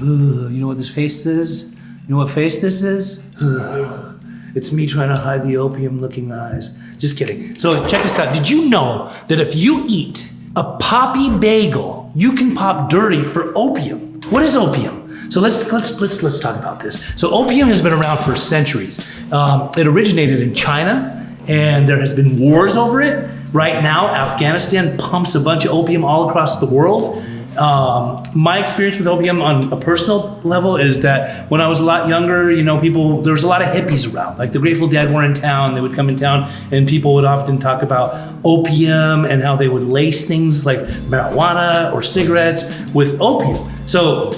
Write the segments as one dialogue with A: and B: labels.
A: You know what this face is? You know what face this is? It's me trying to hide the opium-looking eyes. Just kidding. So check this out. Did you know that if you eat a poppy bagel, you can pop dirty for opium? What is opium? So let's talk about this. So opium has been around for centuries. It originated in China, and there has been wars over it. Right now, Afghanistan pumps a bunch of opium all across the world. My experience with opium on a personal level is that when I was a lot younger, there was a lot of hippies around. Like the Grateful Dead were in town, they would come in town, and people would often talk about opium and how they would lace things like marijuana or cigarettes with opium. So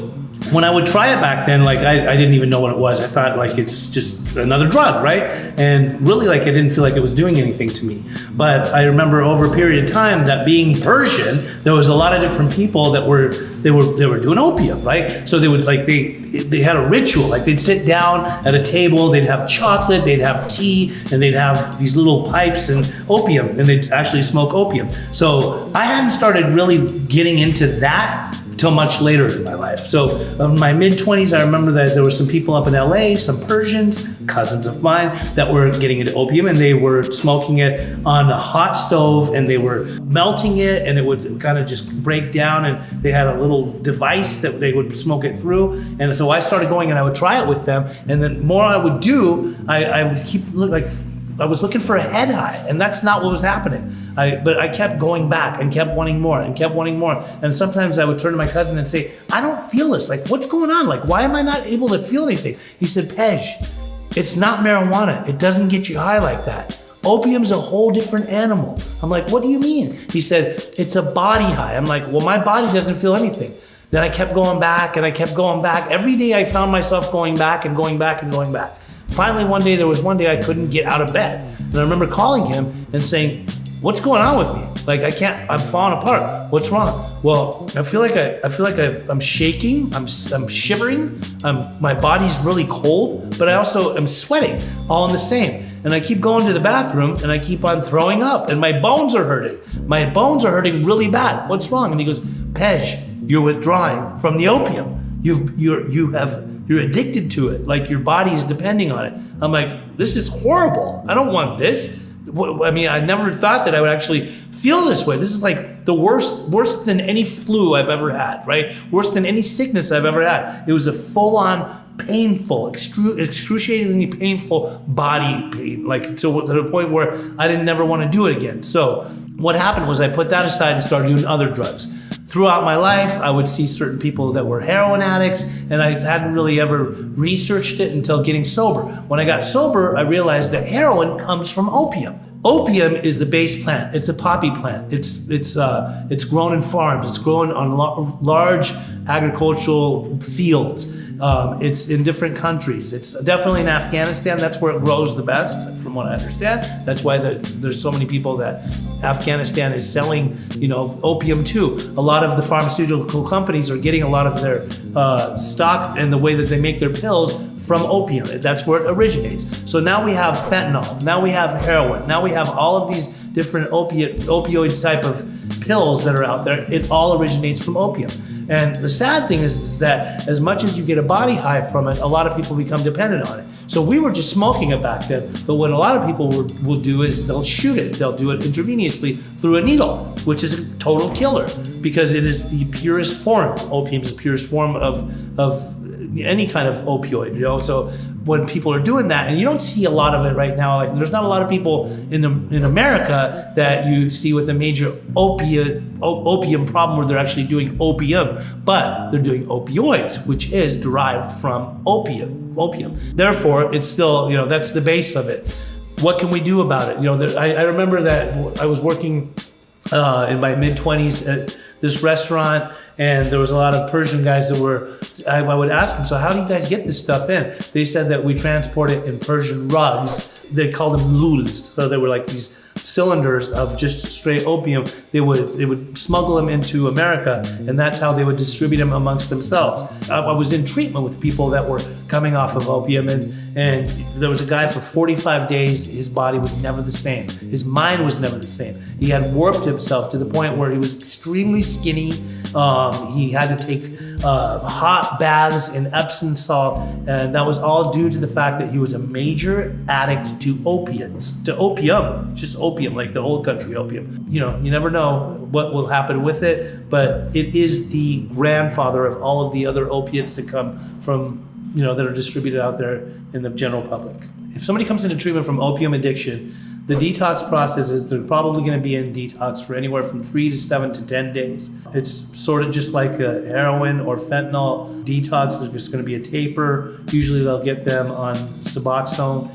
A: when I would try it back then, I didn't even know what it was. I thought it's just another drug, right? And really I didn't feel like it was doing anything to me. But I remember over a period of time that being Persian, there was a lot of different people that were doing opium, right? So they would they had a ritual. They'd sit down at a table, they'd have chocolate, they'd have tea, and they'd have these little pipes and opium, and they'd actually smoke opium. So I hadn't started really getting into that till much later in my life. So in my mid-20s, I remember that there were some people up in LA, some Persians, cousins of mine, that were getting into opium, and they were smoking it on a hot stove, and they were melting it, and it would kind of just break down, and they had a little device that they would smoke it through. And so I started going and I would try it with them, and then more I would do, I would keep I was looking for a head high, and that's not what was happening. But I kept going back and kept wanting more and kept wanting more. And sometimes I would turn to my cousin and say, I don't feel this. What's going on? Why am I not able to feel anything? He said, Pej, it's not marijuana. It doesn't get you high like that. Opium's a whole different animal. I'm like, what do you mean? He said, it's a body high. I'm like, well, my body doesn't feel anything. Then I kept going back and I kept going back. Every day I found myself going back and going back and going back. Finally, there was one day I couldn't get out of bed. And I remember calling him and saying, what's going on with me? I'm falling apart. What's wrong? Well, I feel like I'm shaking, I'm shivering, my body's really cold, but I also am sweating all in the same. And I keep going to the bathroom and I keep on throwing up and my bones are hurting. My bones are hurting really bad. What's wrong? And he goes, Pej, you're withdrawing from the opium. You're addicted to it. Your body is depending on it. I'm like, this is horrible. I don't want this. I never thought that I would actually feel this way. This is the worse than any flu I've ever had, right? Worse than any sickness I've ever had. It was a full-on painful, excruciatingly painful body pain, to the point where I didn't never want to do it again. So what happened was I put that aside and started doing other drugs. Throughout my life, I would see certain people that were heroin addicts, and I hadn't really ever researched it until getting sober. When I got sober, I realized that heroin comes from opium. Opium is the base plant. It's a poppy plant. It's grown in farms. It's grown on large agricultural fields. It's in different countries. It's definitely in Afghanistan. That's where it grows the best, from what I understand. That's why there's so many people that Afghanistan is selling, opium to. A lot of the pharmaceutical companies are getting a lot of their stock and the way that they make their pills from opium. That's where it originates. So now we have fentanyl. Now we have heroin. Now we have all of these different opioid type of pills that are out there. It all originates from opium. And the sad thing is that as much as you get a body high from it, a lot of people become dependent on it. So we were just smoking it back then, but what a lot of people will do is they'll shoot it. They'll do it intravenously through a needle, which is a total killer because it is the purest form. Opium is the purest form of any kind of opioid, So when people are doing that, and you don't see a lot of it right now, there's not a lot of people in America that you see with a major opium problem where they're actually doing opium, but they're doing opioids, which is derived from opium. Therefore, it's still, that's the base of it. What can we do about it? I remember that I was working in my mid-20s at this restaurant, and there was a lot of Persian guys that I would ask them, so how do you guys get this stuff in? They said that we transport it in Persian rugs. They called them luls. So they were these cylinders of just straight opium. They would smuggle them into America, and that's how they would distribute them amongst themselves. I was in treatment with people that were coming off of opium, and there was a guy for 45 days, his body was never the same. His mind was never the same. He had warped himself to the point where he was extremely skinny. He had to take hot baths in Epsom salt, and that was all due to the fact that he was a major addict to opiates, to opium, just opium, like the old country opium. You know, you never know what will happen with it, but it is the grandfather of all of the other opiates that come from, you know, that are distributed out there in the general public. If somebody comes into treatment from opium addiction, the detox process is they're probably going to be in detox for anywhere from 3 to 7 to 10 days. It's sort of just like a heroin or fentanyl detox. There's just going to be a taper. Usually they'll get them on Suboxone.